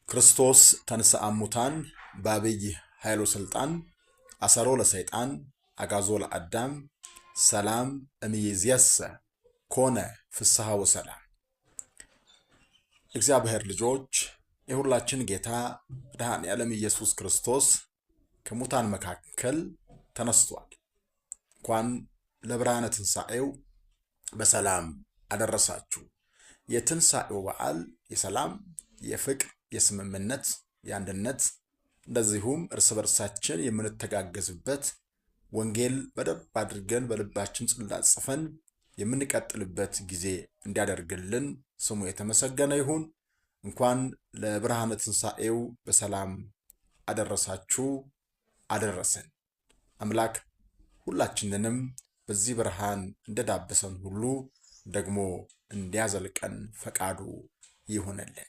ክርስቶስ ተንሥአ እሙታን በአብይ ኃይሉ ስልጣን አሰሮ ለሰይጣን አጋዞ ለአዳም ሰላም እምይእዜሰ ኮነ ፍስሐ ወሰላም። እግዚአብሔር ልጆች የሁላችን ጌታ መድኃኔዓለም ኢየሱስ ክርስቶስ ከሙታን መካከል ተነስቷል። እንኳን ለብርሃነ ትንሣኤው በሰላም አደረሳችሁ። የትንሣኤው በዓል የሰላም፣ የፍቅር፣ የስምምነት፣ የአንድነት እንደዚሁም እርስ በርሳችን የምንተጋገዝበት ወንጌል በደንብ አድርገን በልባችን ጽላት ጽፈን የምንቀጥልበት ጊዜ እንዲያደርግልን ስሙ የተመሰገነ ይሁን። እንኳን ለብርሃነ ትንሣኤው በሰላም አደረሳችሁ አደረሰን። አምላክ ሁላችንንም በዚህ ብርሃን እንደዳበሰን ሁሉ ደግሞ እንዲያዘልቀን ፈቃዱ ይሁንልን።